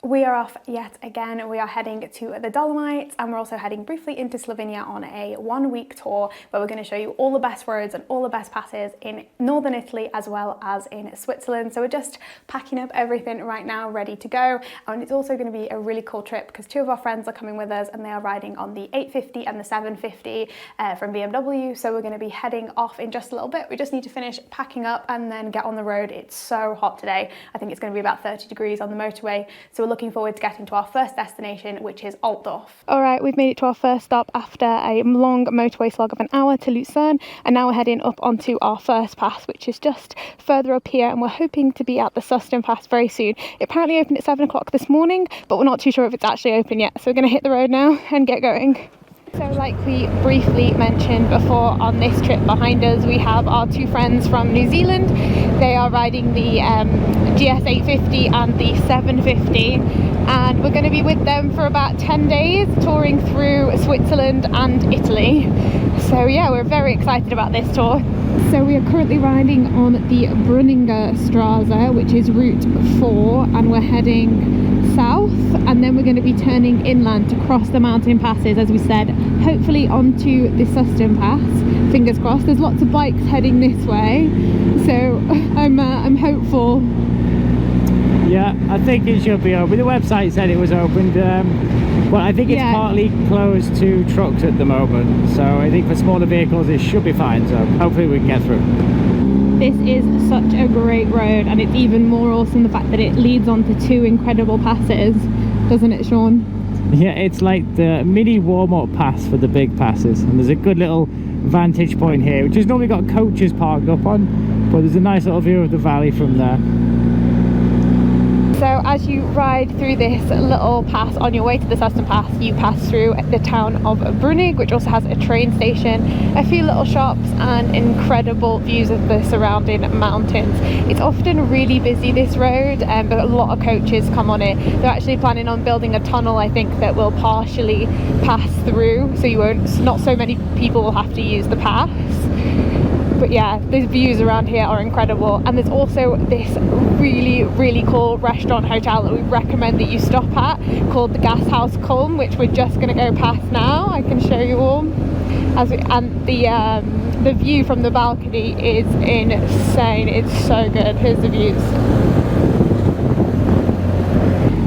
We are off yet again. We are heading to the Dolomites, and we're also heading briefly into Slovenia on a 1-week tour where we're going to show you all the best roads and all the best passes in northern Italy as well as in Switzerland. So we're just packing up everything right now, ready to go. And it's also going to be a really cool trip because 2 of our friends are coming with us and they are riding on the 850 and the 750 from BMW. So we're going to be heading off in just a little bit. We just need to finish packing up and then get on the road. It's so hot today. I think it's going to be about 30 degrees on the motorway. So we're looking forward to getting to our first destination, which is Altdorf. All right, we've made it to our first stop after a long motorway slog of an hour to Lucerne, and now we're heading up onto our first pass, which is just further up here, and we're hoping to be at the Susten-Pass very soon. It apparently opened at 7 o'clock this morning, but we're not too sure if it's actually open yet, so we're going to hit the road now and get going. So like we briefly mentioned before, on this trip behind us we have our 2 friends from New Zealand. They are riding the GS 850 and the 750, and we're going to be with them for about 10 days touring through Switzerland and Italy. So yeah, we're very excited about this tour. So we are currently riding on the Brünig-Pass, which is route 4, and we're heading south, and then we're going to be turning inland to cross the mountain passes, as we said, hopefully onto the Susten-Pass. Fingers crossed. There's lots of bikes heading this way, so I'm hopeful. Yeah, I think it should be open. The website said it was opened, but I think it's partly closed to trucks at the moment, so I think for smaller vehicles it should be fine, so hopefully we can get through. This is such a great road, and it's even more awesome the fact that it leads onto 2 incredible passes, doesn't it, Sean? Yeah, it's like the mini warm-up pass for the big passes, and there's a good little vantage point here, which has normally got coaches parked up on, but there's a nice little view of the valley from there. So as you ride through this little pass on your way to the Susten-Pass, you pass through the town of Brünig, which also has a train station, a few little shops and incredible views of the surrounding mountains. It's often really busy, this road, but a lot of coaches come on it. They're actually planning on building a tunnel, I think, that will partially pass through, so not so many people will have to use the pass. But yeah, the views around here are incredible, and there's also this really cool restaurant hotel that we recommend that you stop at, called the Gasthaus Kulm, which we're just going to go past now. I can show you all. And the view from the balcony is insane. It's so good. Here's the views.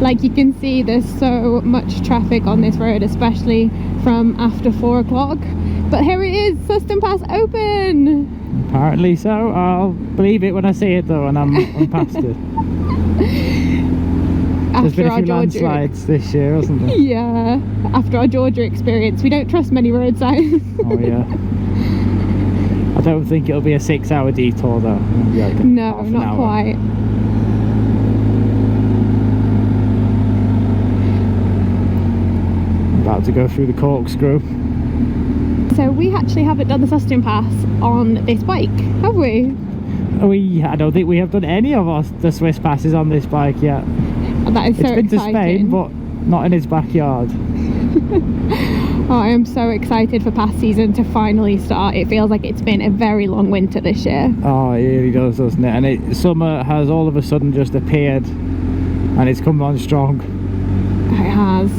Like you can see, there's so much traffic on this road, especially from after 4 o'clock. But here it is, Susten-Pass open! Apparently so. I'll believe it when I see it though, and I'm past it. There's been a few landslides this year, hasn't there? Yeah, after our Georgia experience, we don't trust many road signs. Oh yeah. I don't think it'll be a 6-hour detour though. Like no, not quite. About to go through the corkscrew. So we actually haven't done the Susten-Pass on this bike, have we? I don't think we have done any of the Swiss passes on this bike yet. That is so exciting. It's been to Spain, but not in its backyard. Oh, I am so excited for pass season to finally start. It feels like it's been a very long winter this year. Oh, it really does, doesn't it? And summer has all of a sudden just appeared, and it's come on strong. It has.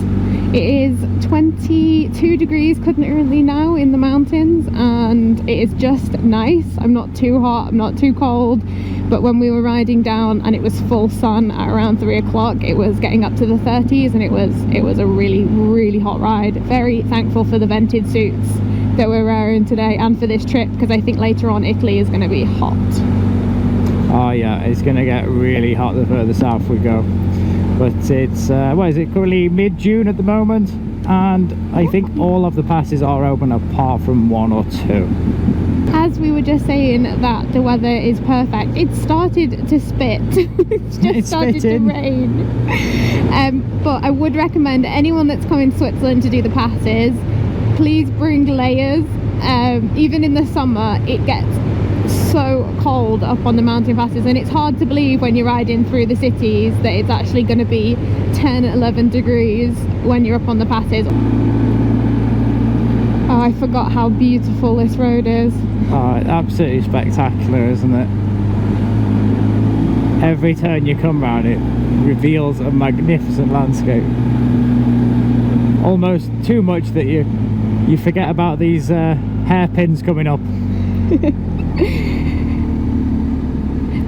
It is 22 degrees currently now in the mountains, and it is just nice. I'm not too hot, I'm not too cold, but when we were riding down and it was full sun at around 3 o'clock, it was getting up to the 30s, and it was a really hot ride. Very thankful for the vented suits that we're wearing today and for this trip, because I think later on Italy is going to be hot. Oh yeah, it's going to get really hot the further south we go. But it's, what is it, currently mid-June at the moment, and I think all of the passes are open apart from 1 or 2. As we were just saying that the weather is perfect, it started to spit. It's started to rain. But I would recommend anyone that's coming to Switzerland to do the passes, please bring layers. Even in the summer, it gets so cold up on the mountain passes, and it's hard to believe when you're riding through the cities that it's actually going to be 10-11 degrees when you're up on the passes. Oh, I forgot how beautiful this road is. Oh, it's absolutely spectacular, isn't it? Every turn you come round it, reveals a magnificent landscape. Almost too much that you forget about these hairpins coming up.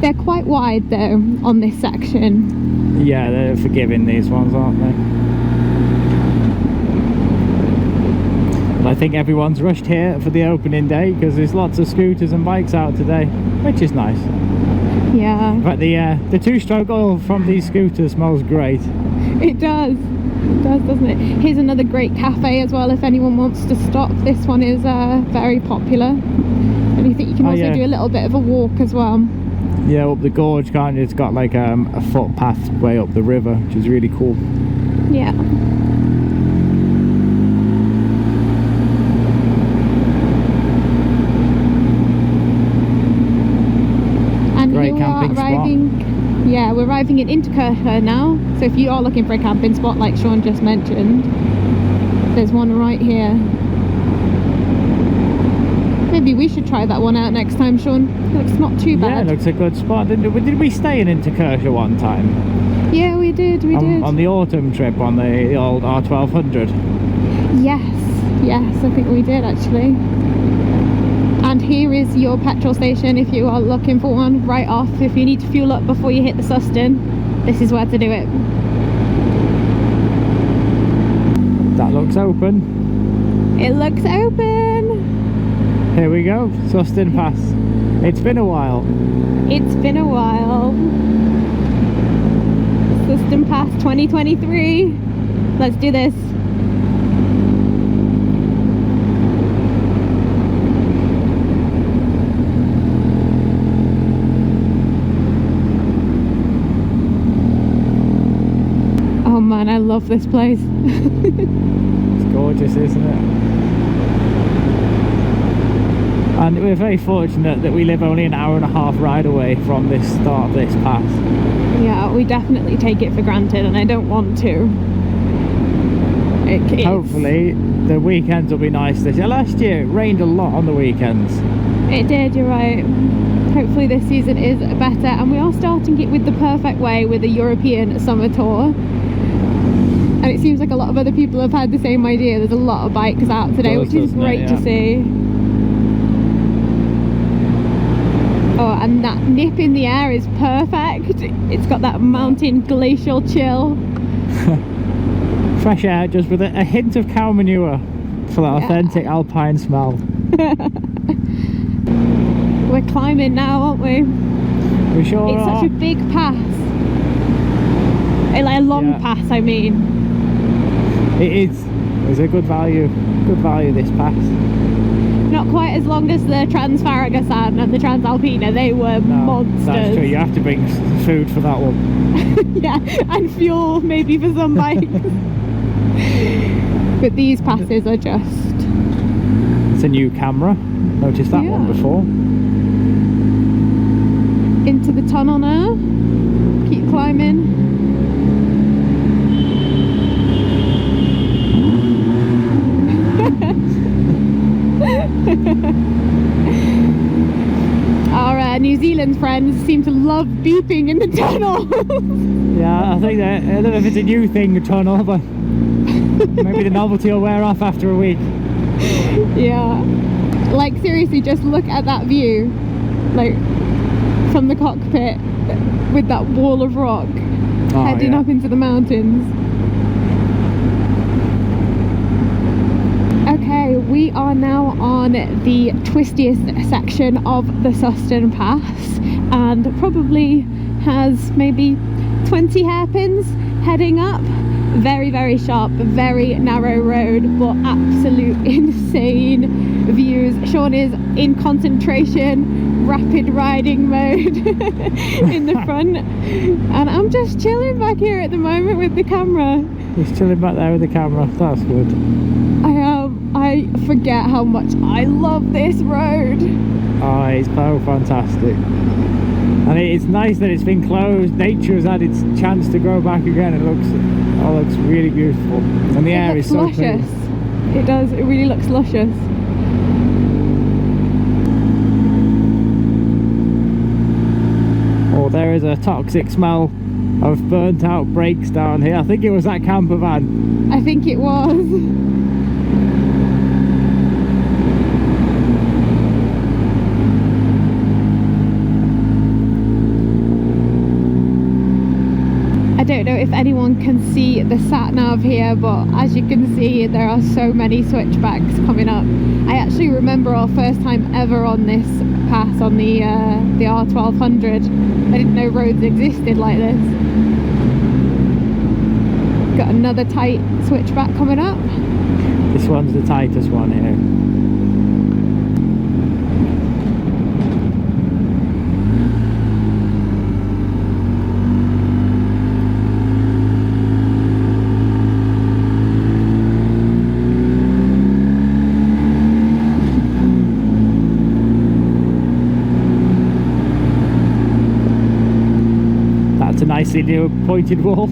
They're quite wide though on this section. Yeah, they're forgiving, these ones, aren't they? But I think everyone's rushed here for the opening day because there's lots of scooters and bikes out today, which is nice. Yeah. But the two-stroke oil from these scooters smells great. It does. It does, doesn't it? Here's another great cafe as well if anyone wants to stop. This one is very popular. And you think you can also do a little bit of a walk as well. Yeah, up the gorge, can't you? It's got like a footpath way up the river, which is really cool. Yeah. And great here we camping are arriving. spot. Yeah, we're arriving in Innertkirchen now. So if you are looking for a camping spot, like Sean just mentioned, there's one right here. Maybe we should try that one out next time, Sean. It looks not too bad. Yeah, it looks a good spot. Did we stay in Innertkirchen one time? Yeah, we did, we did. On the autumn trip on the old R1250. Yes, I think we did actually. And here is your petrol station if you are looking for one, right off. If you need to fuel up before you hit the Susten, this is where to do it. That looks open. It looks open. Here we go, Susten-Pass. It's been a while. It's been a while. Susten-Pass 2023. Let's do this. Oh man, I love this place. It's gorgeous, isn't it? And we're very fortunate that we live only an hour and a half ride away from this start of this pass. Yeah, we definitely take it for granted and I don't want to. Hopefully the weekends will be nice this year. Last year it rained a lot on the weekends. It did, you're right. Hopefully this season is better, and we are starting it with the perfect way with a European summer tour. And it seems like a lot of other people have had the same idea. There's a lot of bikes out today, which is great to see. Oh, and that nip in the air is perfect. It's got that mountain glacial chill. Fresh air, just with a hint of cow manure for that authentic alpine smell. We're climbing now, aren't we? We sure It's are. such a big pass. Like a long pass, I mean. It is. It's a good value this pass. Not quite as long as the Trans-Faragasan and the Transalpina. They were monsters. That's true, you have to bring food for that one. Yeah, and fuel maybe for some bikes. But these passes are just... It's a new camera. Noticed that one before. Into the tunnel now. Keep climbing. Our New Zealand friends seem to love beeping in the tunnel. Yeah, I think that, I don't know if it's a new thing, the tunnel, but maybe the novelty will wear off after a week. Yeah, like seriously, just look at that view, like from the cockpit with that wall of rock heading up into the mountains. Okay, we are now on the twistiest section of the Susten-Pass, and probably has maybe 20 hairpins heading up. Very, very sharp, very narrow road, but absolute insane views. Sean is in concentration, rapid riding mode in the front, and I'm just chilling back here at the moment with the camera. He's chilling back there with the camera, that's good. I forget how much I love this road. Oh, it's so fantastic. And it's nice that it's been closed. Nature has had its chance to grow back again. It looks really beautiful. And the air is so clean. It does, it really looks luscious. Oh, there is a toxic smell of burnt out brakes down here. I think it was that camper van. I think it was. I don't know if anyone can see the sat nav here, but as you can see, there are so many switchbacks coming up. I actually remember our first time ever on this pass, on the R1200. I didn't know roads existed like this. Got another tight switchback coming up. This one's the tightest one here. That's a nicely new pointed wall.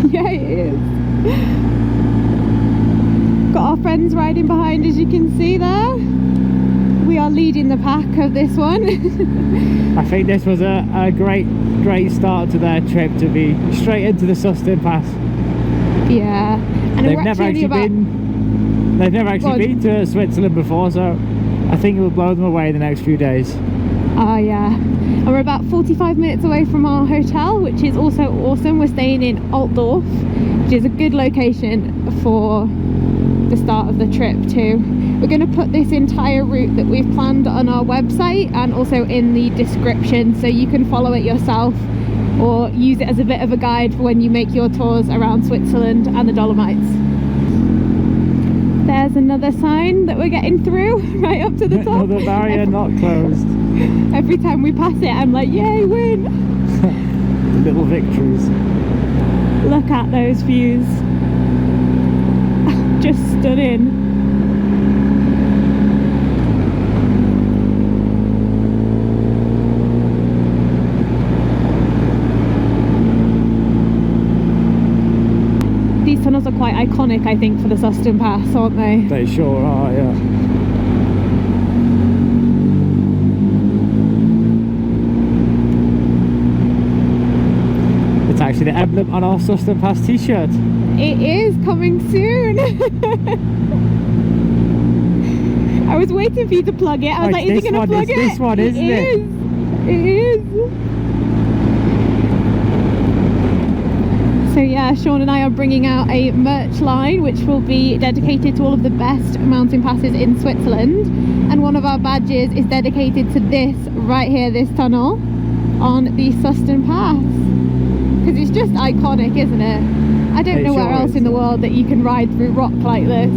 Yeah, it is. Got our friends riding behind, as you can see there. We are leading the pack of this one. I think this was a great start to their trip, to be straight into the Susten-Pass. Yeah, and They've never actually been to Switzerland before, so I think it will blow them away in the next few days. Oh yeah, and we're about 45 minutes away from our hotel, which is also awesome. We're staying in Altdorf, which is a good location for the start of the trip too. We're going to put this entire route that we've planned on our website and also in the description, so you can follow it yourself or use it as a bit of a guide for when you make your tours around Switzerland and the Dolomites. There's another sign that we're getting through, right up to the top. Another barrier not closed. Every time we pass it, I'm like, yay, win! Little victories. Look at those views. Just stunning. These tunnels are quite iconic, I think, for the Susten-Pass, aren't they? They sure are, yeah. It's actually the emblem on our Susten-Pass t-shirt. It is coming soon. I was waiting for you to plug it. I was like, is he going to plug it? This one, isn't it? It is. So yeah, Sean and I are bringing out a merch line which will be dedicated to all of the best mountain passes in Switzerland, and one of our badges is dedicated to this right here, this tunnel on the Susten-Pass, because it's just iconic, isn't it? I don't know where else in the world that you can ride through rock like this.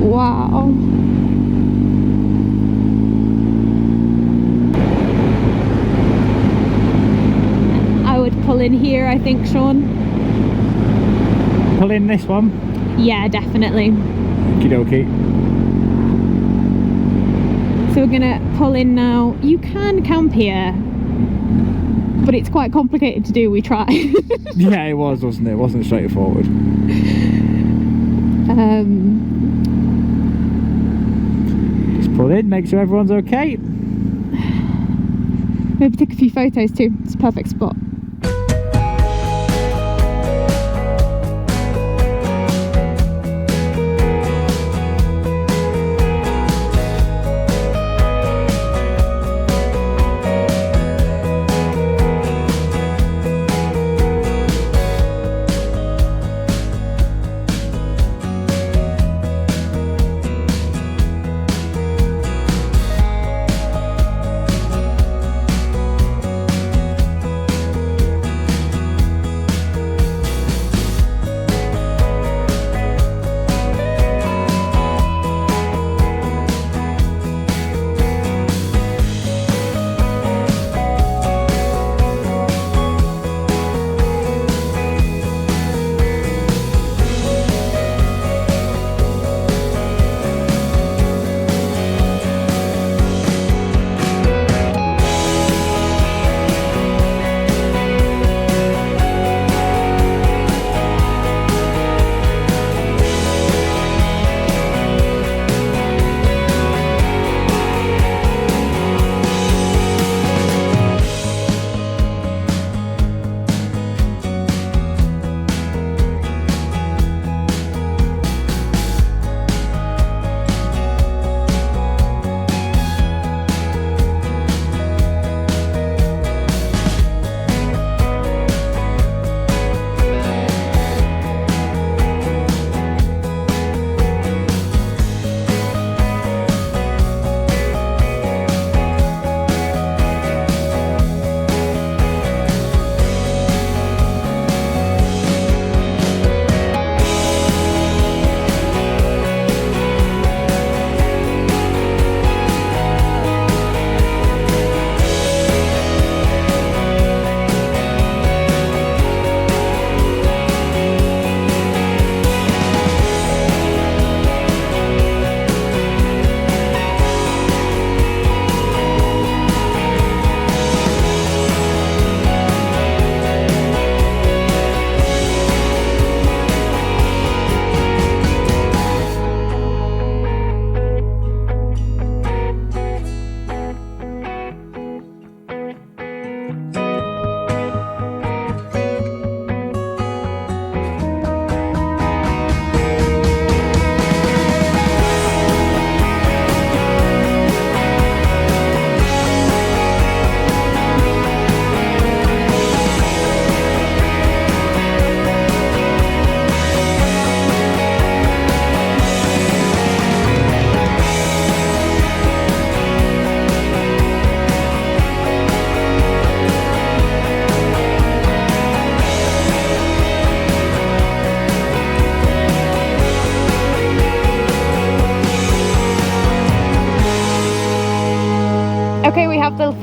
Wow. Pull in here, I think, Sean. Pull in this one? Yeah, definitely. Okie dokie. So we're gonna pull in now. You can camp here, but it's quite complicated to do. We tried. Yeah, it was, wasn't it? It wasn't straightforward. Just pull in, make sure everyone's okay. Maybe take a few photos too. It's a perfect spot.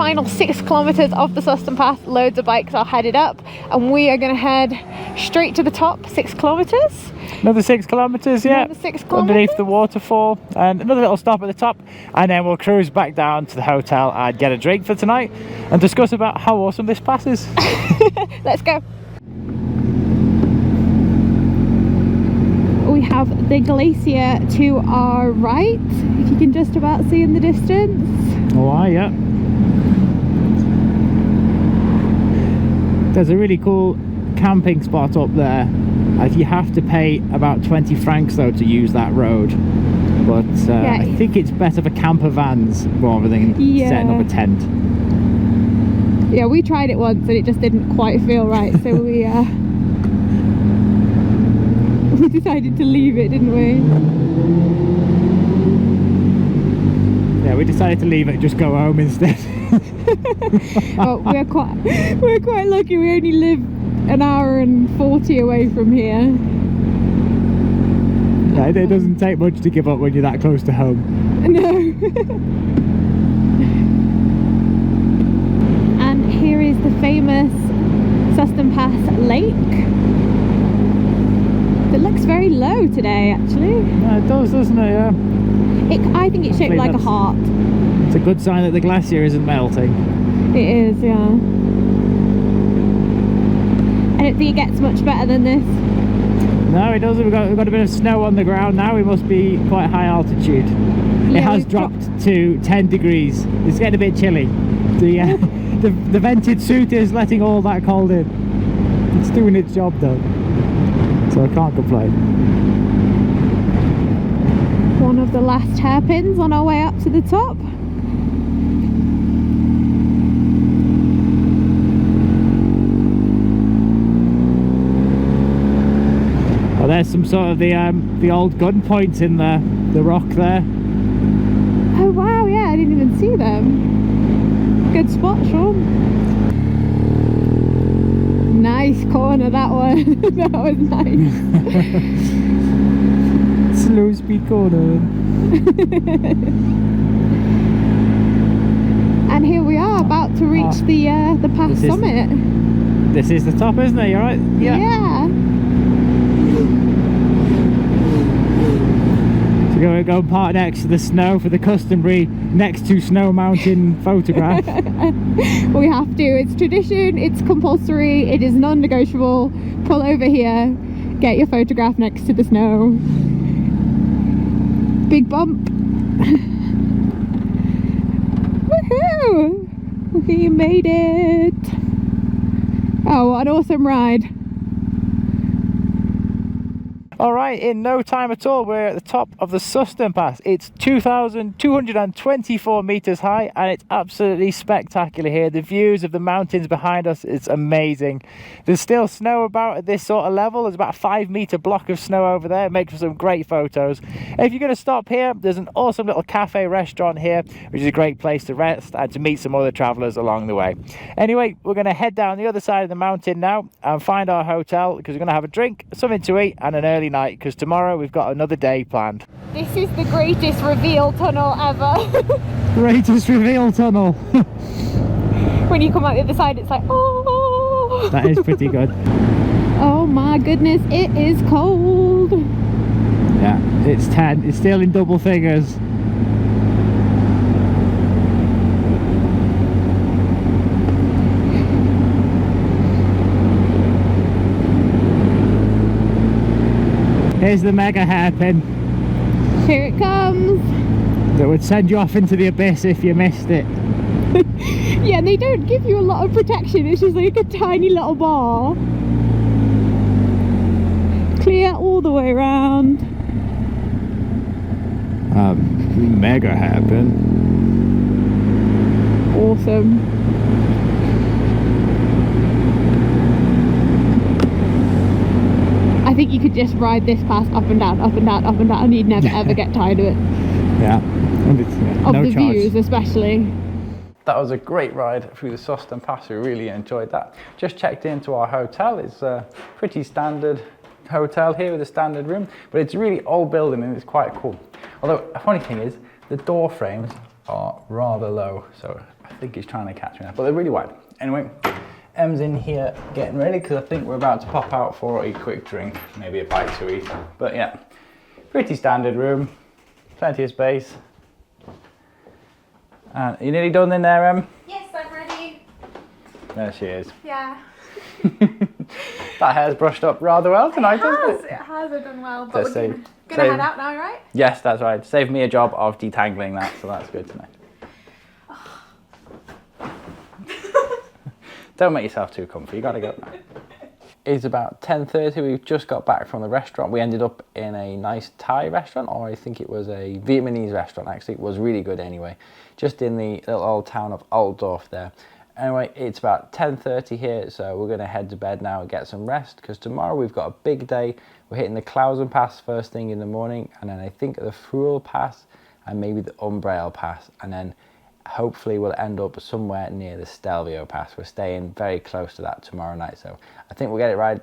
final 6 kilometers of the Susten-Pass. Loads of bikes are headed up, and we are going to head straight to the top. 6 kilometers. Another 6 kilometers, yeah. Another 6 kilometers. Underneath the waterfall, and another little stop at the top, and then we'll cruise back down to the hotel and get a drink for tonight and discuss about how awesome this pass is. Let's go. We have the glacier to our right, if you can just about see in the distance. Oh, yeah. There's a really cool camping spot up there. You have to pay about 20 francs though to use that road, but yeah, I think it's better for camper vans rather than setting up a tent. Yeah, we tried it once and it just didn't quite feel right, so we decided to leave it, didn't we? Yeah, we decided to leave it, just go home instead. Well, we're quite lucky. We only live an hour and 40 away from here. Yeah, it doesn't take much to give up when you're that close to home. No. And here is the famous Susten-Pass lake. It looks very low today, actually. Yeah, it does, doesn't it? Yeah. I think it's shaped like a heart. It's a good sign that the glacier isn't melting. It is, yeah. I don't think it gets much better than this. No, it doesn't. We've got a bit of snow on the ground now. We must be quite high altitude. Yeah, it has dropped to 10 degrees. It's getting a bit chilly. The vented suit is letting all that cold in. It's doing its job though, so I can't complain. One of the last hairpins on our way up to the top. Well, there's some sort of the old gun points in the rock there. Oh wow, yeah, I didn't even see them. Good spot, Sean. Nice corner, that one. That was nice. Slow speed corner. And here we are, about to reach the pass summit. This is the top, isn't it? You're right. Yeah. So go and park next to the snow for the customary next to snow mountain photograph. We have to. It's tradition. It's compulsory. It is non-negotiable. Pull over here. Get your photograph next to the snow. Big bump. Woohoo! We made it. Oh, what an awesome ride. Alright, in no time at all, we're at the top of the Susten-Pass. It's 2,224 meters high and it's absolutely spectacular here. The views of the mountains behind us, it's amazing. There's still snow about at this sort of level. There's about a 5-meter block of snow over there. It makes for some great photos. If you're going to stop here, there's an awesome little cafe restaurant here, which is a great place to rest and to meet some other travelers along the way. Anyway, we're going to head down the other side of the mountain now and find our hotel, because we're going to have a drink, something to eat and an early night, because tomorrow we've got another day planned. This is the greatest reveal tunnel ever. Greatest reveal tunnel. When you come out the other side, it's like, oh. That is pretty good. Oh my goodness, it is cold. Yeah, it's 10. It's still in double figures. Here's the mega hairpin. Here it comes. That would send you off into the abyss if you missed it. Yeah, and they don't give you a lot of protection. It's just like a tiny little bar. Clear all the way around. Mega hairpin. Awesome. I think you could just ride this pass up and down, up and down, up and down, and you'd never ever get tired of it. Yeah, and it's Of no the charge. views especially. That was a great ride through the Susten-Pass. We really enjoyed that. Just checked into our hotel. It's a pretty standard hotel here with a standard room, but it's a really old building and it's quite cool. Although a funny thing is, the door frames are rather low, so I I think he's trying to catch me now, but they're really wide. Anyway, Em's in here getting ready because I think we're about to pop out for a quick drink, maybe a bite to eat. But yeah, pretty standard room, plenty of space. And you nearly done in there, Em? Yes, I'm ready. There she is. Yeah. That hair's brushed up rather well tonight, doesn't it? It has, I've done well. But Just we're gonna head out now, right? Yes, that's right. Saved me a job of detangling that, so that's good tonight. Don't make yourself too comfy, you gotta go now. It's about 10:30, we've just got back from the restaurant. We ended up in a nice Thai restaurant, or I think it was a Vietnamese restaurant actually. It was really good anyway. Just in the little old town of Altdorf there. Anyway, it's about 10:30 here, so we're gonna head to bed now and get some rest, because tomorrow we've got a big day. We're hitting the Susten-Pass first thing in the morning, and then I think the Brünig-Pass, and maybe the Umbrail-Pass, and then hopefully we'll end up somewhere near the Stelvio-Pass. We're staying very close to that tomorrow night, so I think we'll get to ride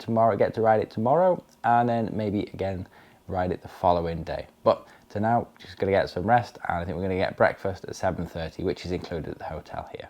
it tomorrow, and then maybe again ride it the following day. But for now, just gonna get some rest, and I think we're gonna get breakfast at 7:30, which is included at the hotel here.